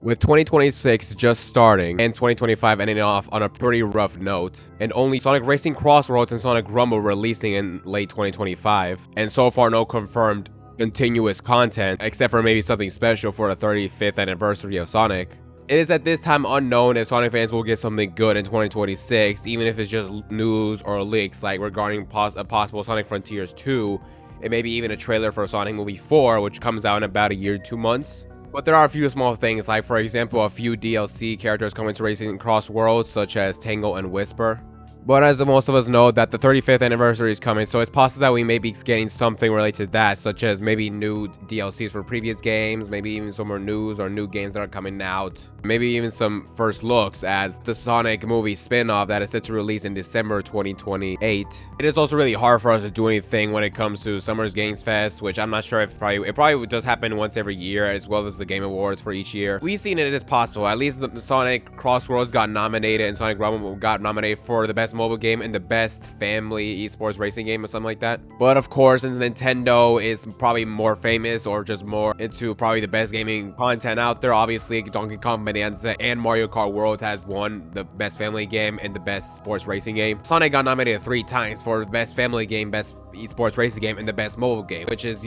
With 2026 just starting and 2025 ending off on a pretty rough note, and only Sonic Racing CrossWorlds and Sonic Rumble releasing in late 2025, and so far no confirmed continuous content, except for maybe something special for the 35th anniversary of Sonic. It is at this time unknown if Sonic fans will get something good in 2026, even if it's just news or leaks like regarding a possible Sonic Frontiers 2, and maybe even a trailer for Sonic Movie 4, which comes out in about a year, 2 months. But there are a few small things, like for example a few DLC characters coming to Racing CrossWorlds, such as Tango and Whisper. But as most of us know, that the 35th anniversary is coming, so it's possible that we may be getting something related to that, such as maybe new DLCs for previous games, maybe even some more news or new games that are coming out, maybe even some first looks at the Sonic movie spin-off that is set to release in December 2028. It is also really hard for us to do anything when it comes to Summer's Games Fest, which I'm not sure if it probably does happen once every year, as well as the Game Awards for each year. We've seen it as possible. At least the Sonic CrossWorlds got nominated, and Sonic Rumble got nominated for the best mobile game and the best family esports racing game or something like that. But of course, since Nintendo is probably more famous or just more into probably the best gaming content out there, obviously Donkey Kong Bananza and Mario Kart World has won the best family game and the best sports racing game. Sonic got nominated 3 times for the best family game, best esports racing game, and the best mobile game, which is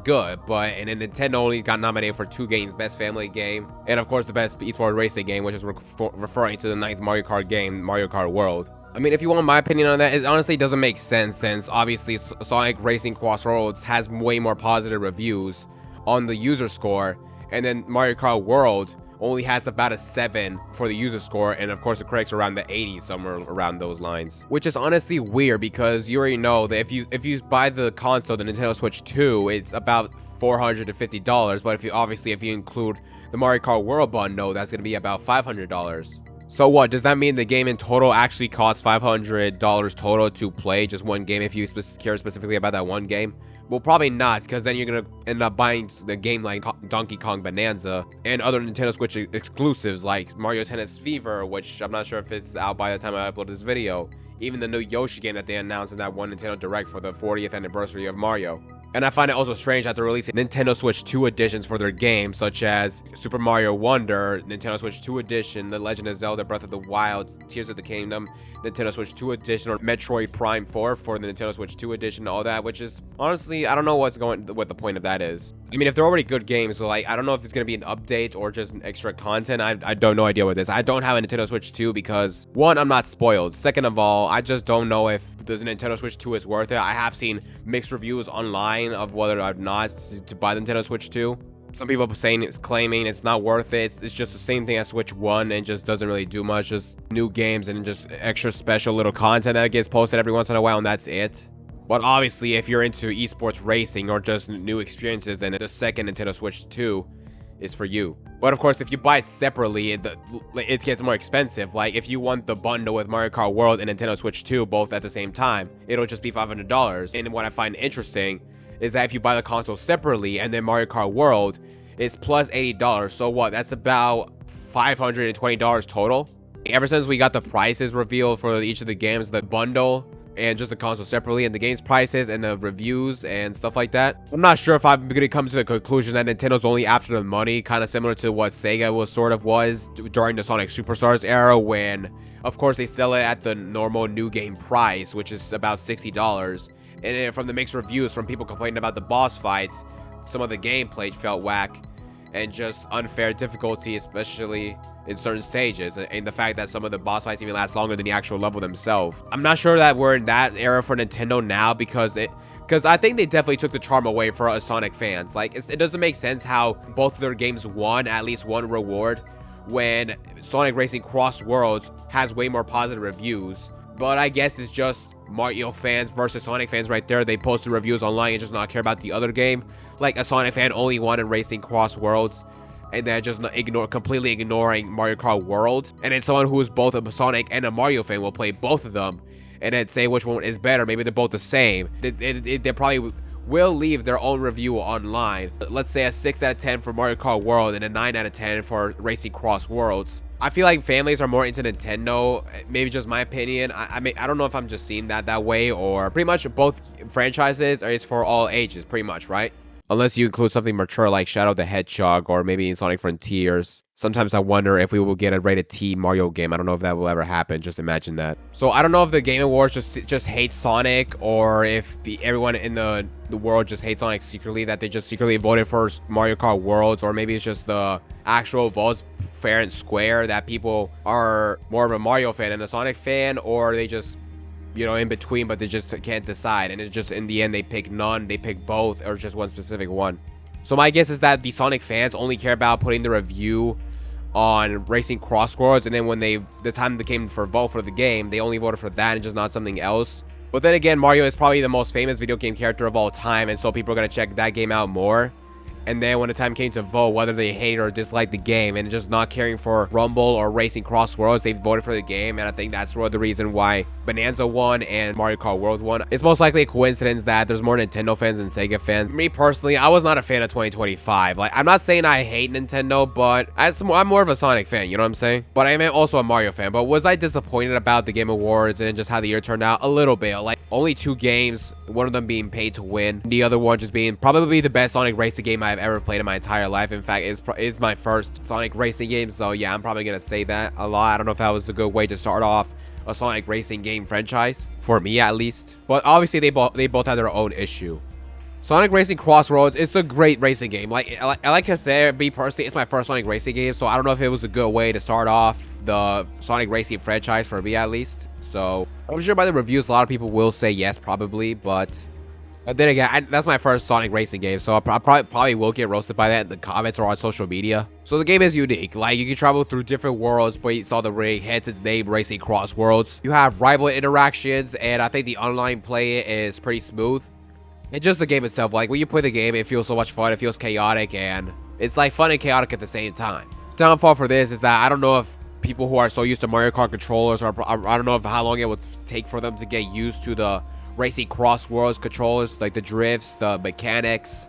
good. But and then Nintendo only got nominated for 2 games, best family game and of course the best esports racing game, which is referring to the 9th Mario Kart game, Mario Kart World. I mean, if you want my opinion on that, it honestly doesn't make sense, since obviously Sonic Racing CrossRoads has way more positive reviews on the user score, and then Mario Kart World only has about a 7 for the user score, and of course the critics are around the 80, somewhere around those lines. Which is honestly weird, because you already know that if you buy the console, the Nintendo Switch 2, it's about $400 to $50, but if you include the Mario Kart World bundle, that's going to be about $500. So what, does that mean the game in total actually costs $500 total to play just one game if you care specifically about that one game? Well, probably not, because then you're gonna end up buying the game like Donkey Kong Bananza and other Nintendo Switch exclusives like Mario Tennis Fever, which I'm not sure if it's out by the time I upload this video. Even the new Yoshi game that they announced in that one Nintendo Direct for the 40th anniversary of Mario. And I find it also strange that they're releasing Nintendo Switch 2 editions for their games, such as Super Mario Wonder, Nintendo Switch 2 edition, The Legend of Zelda Breath of the Wild, Tears of the Kingdom, Nintendo Switch 2 edition, or Metroid Prime 4 for the Nintendo Switch 2 edition, all that, which is, honestly, I don't know what the point of that is. I mean, if they're already good games, so like, I don't know if it's going to be an update or just extra content. I don't no idea what this is. I don't have a Nintendo Switch 2 because, one, I'm not spoiled. Second of all, I just don't know if the Nintendo Switch 2 is worth it. I have seen mixed reviews online of whether or not to buy the Nintendo Switch 2. Some people claiming it's not worth it. It's just the same thing as Switch 1 and just doesn't really do much. Just new games and just extra special little content that gets posted every once in a while, and that's it. But obviously, if you're into esports racing or just new experiences, then the second Nintendo Switch 2 is for you. But of course, if you buy it separately, it gets more expensive. Like if you want the bundle with Mario Kart World and Nintendo Switch 2 both at the same time, it'll just be $500. And what I find interesting is that if you buy the console separately and then Mario Kart World is plus $80, so what? That's about $520 total. Ever since we got the prices revealed for each of the games, the bundle and just the console separately, and the game's prices and the reviews and stuff like that, I'm not sure if I'm gonna come to the conclusion that Nintendo's only after the money, kind of similar to what Sega was during the Sonic Superstars era, when of course they sell it at the normal new game price, which is about $60. And then from the mixed reviews from people complaining about the boss fights, some of the gameplay felt whack and just unfair difficulty, especially in certain stages, and the fact that some of the boss fights even last longer than the actual level themselves. I'm not sure that we're in that era for Nintendo now, because I think they definitely took the charm away for us Sonic fans. Like, it doesn't make sense how both of their games won at least one reward when Sonic Racing CrossWorlds has way more positive reviews. But I guess it's just Mario fans versus Sonic fans right there. They posted reviews online and just not care about the other game. Like a Sonic fan only wanted Racing CrossWorlds, and then just completely ignoring Mario Kart World. And then someone who is both a Sonic and a Mario fan will play both of them and then say which one is better. Maybe they're both the same. They probably will leave their own review online. Let's say a 6 out of 10 for Mario Kart World and a 9 out of 10 for Racing CrossWorlds. I feel like families are more into Nintendo, maybe just my opinion. I mean, I don't know if I'm just seeing that way, or pretty much both franchises is for all ages, pretty much, right? Unless you include something mature like Shadow the Hedgehog or maybe Sonic Frontiers. Sometimes I wonder if we will get a rated T Mario game. I don't know if that will ever happen. Just imagine that. So I don't know if the Game Awards just hate Sonic, or if everyone in the world just hates Sonic secretly, that they just secretly voted for Mario Kart Worlds, or maybe it's just the actual votes fair and square, that people are more of a Mario fan and a Sonic fan, or they just, you know, in between, but they just can't decide, and it's just in the end they pick none, they pick both, or just one specific one. So my guess is that the Sonic fans only care about putting the review on Racing CrossWorlds, and then when the time they came for vote for the game, they only voted for that and just not something else. But then again, Mario is probably the most famous video game character of all time, and so people are gonna check that game out more. And then when the time came to vote, whether they hate or dislike the game, and just not caring for Rumble or Racing CrossWorlds, they voted for the game. And I think that's the reason why Bananza won and Mario Kart World won. It's most likely a coincidence that there's more Nintendo fans than Sega fans. Me personally, I was not a fan of 2025. Like, I'm not saying I hate Nintendo, but I'm more of a Sonic fan, you know what I'm saying? But I am also a Mario fan. But was I disappointed about the Game Awards and just how the year turned out? A little bit. Like, only 2 games, one of them being paid to win, the other one just being probably the best Sonic racing game I've ever played in my entire life. In fact, is my first Sonic racing game, so yeah, I'm probably gonna say that a lot. I don't know if that was a good way to start off a Sonic racing game franchise, for me at least. But obviously they both have their own issue. Sonic Racing CrossRoads, it's a great racing game. Like I said, me personally, it's my first Sonic racing game, so I don't know if it was a good way to start off the Sonic racing franchise, for me at least. So I'm sure by the reviews, a lot of people will say yes, probably, but then again, that's my first Sonic racing game, so I probably will get roasted by that in the comments or on social media. So the game is unique. Like, you can travel through different worlds, but you saw the ring, hence its name, Racing CrossWorlds. You have rival interactions, and I think the online play is pretty smooth. And just the game itself, like, when you play the game, it feels so much fun, it feels chaotic, and it's like fun and chaotic at the same time. Downfall for this is that I don't know if people who are so used to Mario Kart controllers, or I don't know if how long it would take for them to get used to the Racing CrossWorlds controllers, like the drifts, the mechanics,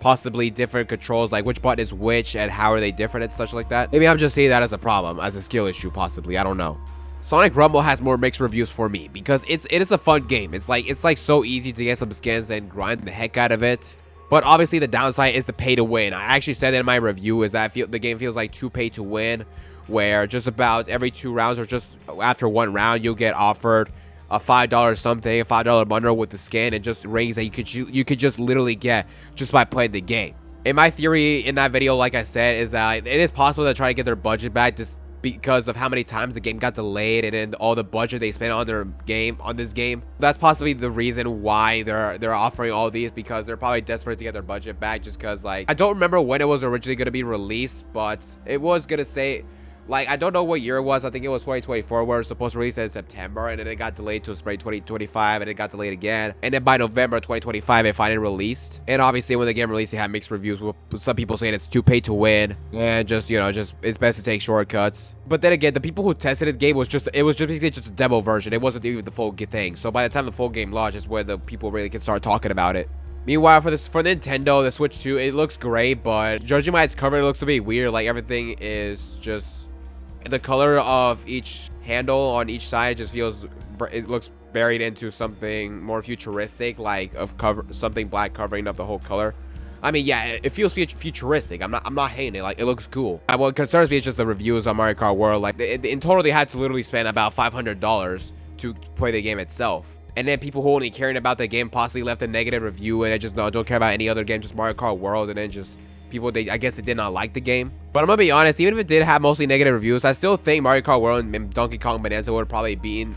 possibly different controls, like which button is which and how are they different and such like that. Maybe I'm just seeing that as a problem, as a skill issue, possibly. I don't know. Sonic Rumble has more mixed reviews for me because it is a fun game. It's like so easy to get some skins and grind the heck out of it. But obviously the downside is the pay to win. I actually said in my review is that the game feels like too pay to win, where just about every 2 rounds or just after 1 round you'll get offered a $5 something, a $5 bundle with the skin and just rings that you could just literally get just by playing the game. In my theory in that video, like I said, is that it is possible to try to get their budget back just because of how many times the game got delayed and then all the budget they spent on this game. That's possibly the reason why they're offering all these, because they're probably desperate to get their budget back, just because, like, I don't remember when it was originally going to be released, but it was going to say, like, I don't know what year it was. I think it was 2024, where it was supposed to release in September, and then it got delayed to spring 2025, and it got delayed again. And then by November 2025, it finally released. And obviously, when the game released, it had mixed reviews, with some people saying it's too pay to win, and just, you know, it's best to take shortcuts. But then again, the people who tested the game was basically just a demo version. It wasn't even the full thing. So by the time the full game launched, is where the people really can start talking about it. Meanwhile, for Nintendo, the Switch 2, it looks great, but judging by its cover, it looks to be weird. Like, everything is just, the color of each handle on each side just it looks buried into something more futuristic, like something black covering up the whole color. I mean, yeah, it feels futuristic. I'm not hating it. Like, it looks cool. What concerns me is just the reviews on Mario Kart World. Like, in total, they had to literally spend about $500 to play the game itself. And then people who only caring about the game possibly left a negative review, and they just don't care about any other game, just Mario Kart World, and then just people, I guess they did not like the game. But I'm gonna be honest, even if it did have mostly negative reviews, I still think Mario Kart World and Donkey Kong Bananza would probably be in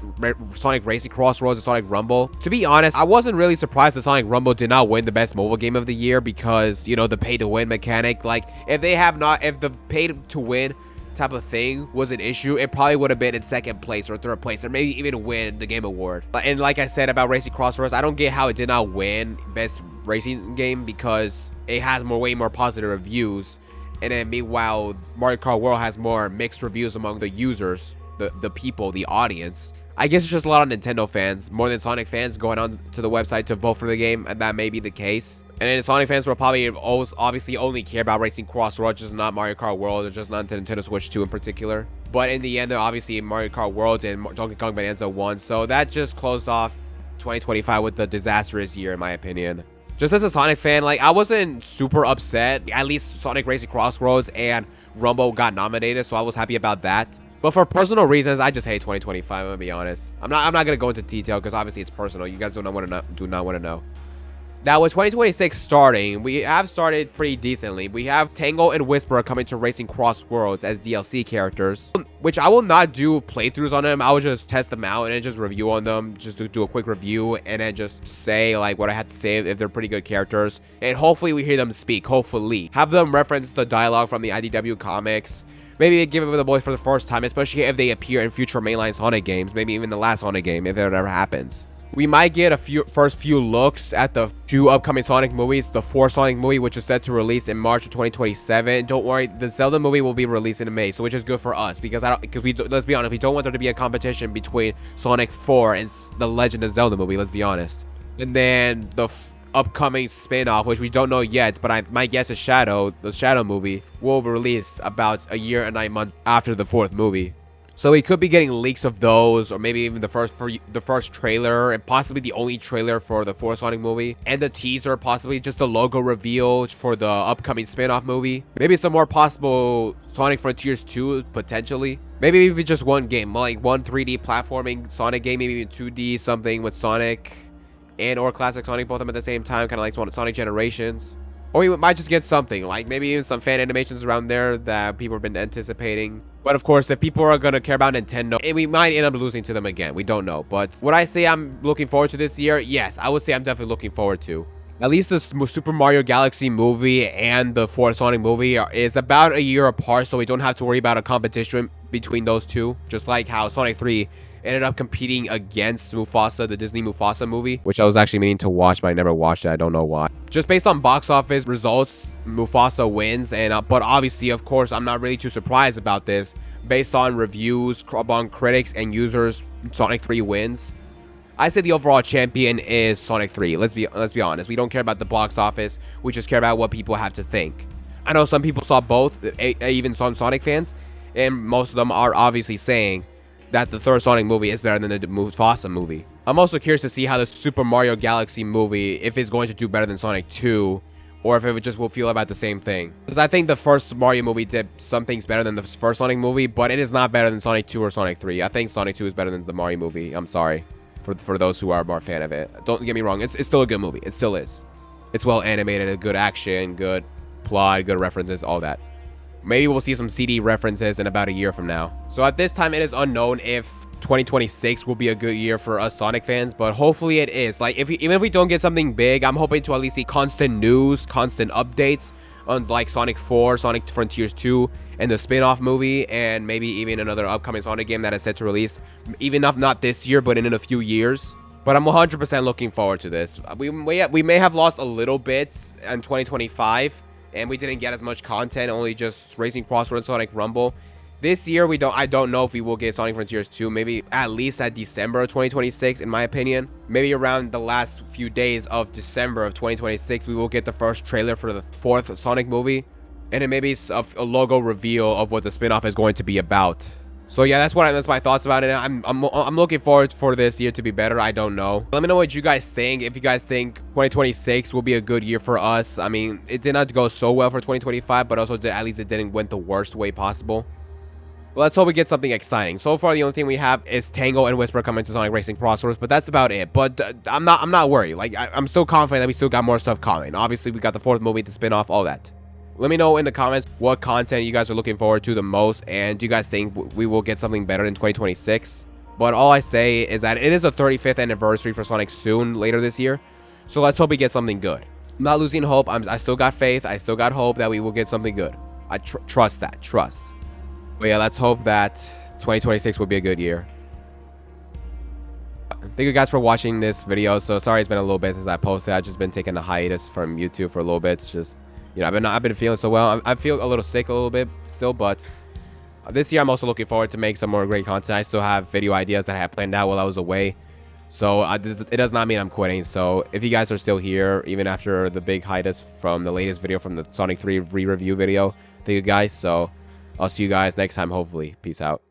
Sonic Racing CrossRoads and Sonic Rumble. To be honest, I wasn't really surprised that Sonic Rumble did not win the best mobile game of the year, because, you know, the pay to win mechanic. Like, if the pay to win type of thing was an issue, it probably would have been in 2nd place or 3rd place, or maybe even win the Game Award. And like I said about Racing CrossRoads, I don't get how it did not win best racing game, because it has way more positive reviews. And then meanwhile, Mario Kart World has more mixed reviews among the users, the people, the audience. I guess it's just a lot of Nintendo fans, more than Sonic fans, going on to the website to vote for the game, and that may be the case. And then Sonic fans will probably obviously only care about Racing CrossRoads, just not Mario Kart World, or just not Nintendo Switch 2 in particular. But in the end, obviously Mario Kart World and Donkey Kong Bananza won, so that just closed off 2025 with a disastrous year, in my opinion. Just as a Sonic fan, like, I wasn't super upset. At least Sonic Racing CrossWorlds and Rumble got nominated, so I was happy about that. But for personal reasons, I just hate 2025, I'm gonna be honest. I'm not gonna go into detail because obviously it's personal. You guys do not want to know. Now, with 2026 starting, we have started pretty decently. We have Tango and Whisper coming to Racing CrossWorlds as DLC characters, which I will not do playthroughs on them. I will just test them out and then just review on them, just to do a quick review and then just say like what I have to say if they're pretty good characters. And hopefully we hear them speak, hopefully. Have them reference the dialogue from the IDW comics. Maybe give it to the voice for the first time, especially if they appear in future mainline Sonic games, maybe even the last Sonic game, if it ever happens. We might get a first few looks at the 2 upcoming Sonic movies. The 4th Sonic movie, which is set to release in March of 2027. Don't worry, the Zelda movie will be released in May, so which is good for us because let's be honest, we don't want there to be a competition between Sonic 4 and the Legend of Zelda movie. Let's be honest. And then the upcoming spin-off, which we don't know yet, but my guess is the Shadow movie will release about a year and 9 months after the 4th movie. So we could be getting leaks of those, or maybe even the first trailer, and possibly the only trailer for the 4th Sonic movie, and the teaser, possibly just the logo reveal for the upcoming spin-off movie. Maybe some more possible Sonic Frontiers 2, potentially. Maybe even just one game, like one 3D platforming Sonic game, maybe even 2D, something with Sonic and or Classic Sonic, both of them at the same time, kind of like Sonic Generations. Or we might just get something, like maybe even some fan animations around there that people have been anticipating. But of course, if people are going to care about Nintendo, we might end up losing to them again. We don't know. But would I say I'm looking forward to this year? Yes, I would say I'm definitely looking forward to. At least the Super Mario Galaxy movie and the 4th Sonic movie is about a year apart, so we don't have to worry about a competition between those two. Just like how Sonic 3 ended up competing against Mufasa, the Disney Mufasa movie, which I was actually meaning to watch, but I never watched it. I don't know why. Just based on box office results, Mufasa wins, and but obviously, of course, I'm not really too surprised about this. Based on reviews among critics and users, Sonic 3 wins. I say the overall champion is Sonic 3. Let's be honest. We don't care about the box office. We just care about what people have to think. I know some people saw both, even some Sonic fans, and most of them are obviously saying that the 3rd Sonic movie is better than the Mufasa movie. I'm also curious to see how the Super Mario Galaxy movie, if it's going to do better than Sonic 2, or if it just will feel about the same thing. Because I think the first Mario movie did some things better than the first Sonic movie, but it is not better than Sonic 2 or Sonic 3. I think Sonic 2 is better than the Mario movie. I'm sorry for those who are more fan of it. Don't get me wrong, it's still a good movie. It still is. It's well animated, good action, good plot, good references, all that. Maybe we'll see some CD references in about a year from now. So at this time, it is unknown if 2026 will be a good year for us Sonic fans, but hopefully it is. Like, even if we don't get something big, I'm hoping to at least see constant news, constant updates on like Sonic 4, Sonic Frontiers 2, and the spin-off movie, and maybe even another upcoming Sonic game that is set to release, even if not this year, but in a few years. But I'm 100% looking forward to this. We may have lost a little bit in 2025, and we didn't get as much content, only just Racing CrossWorlds and Sonic Rumble. This year, I don't know if we will get Sonic Frontiers 2, maybe at least at December of 2026, in my opinion. Maybe around the last few days of December of 2026, we will get the first trailer for the 4th Sonic movie. And then maybe a logo reveal of what the spin-off is going to be about. So yeah, that's my thoughts about it. I'm looking forward for this year to be better. I don't know. Let me know what you guys think. If you guys think 2026 will be a good year for us. I mean, it did not go so well for 2025, but also at least it didn't went the worst way possible. Well, let's hope we get something exciting. So far, the only thing we have is Tango and Whisper coming to Sonic Racing CrossWorlds, but that's about it. But I'm not worried. Like, I'm still confident that we still got more stuff coming. Obviously, we got the 4th movie, the spin-off, all that. Let me know in the comments what content you guys are looking forward to the most, and do you guys think we will get something better in 2026? But all I say is that it is the 35th anniversary for Sonic soon, later this year. So let's hope we get something good. I'm not losing hope. I still got faith. I still got hope that we will get something good. I trust that. Trust. But yeah, let's hope that 2026 will be a good year. Thank you guys for watching this video. So sorry it's been a little bit since I posted. I've just been taking a hiatus from YouTube for a little bit. It's just, you know, I've been feeling so well. I feel a little sick a little bit still, but this year I'm also looking forward to make some more great content. I still have video ideas that I had planned out while I was away. So it does not mean I'm quitting. So if you guys are still here, even after the big hiatus from the latest video from the Sonic 3 re-review video, thank you guys. So I'll see you guys next time, hopefully. Peace out.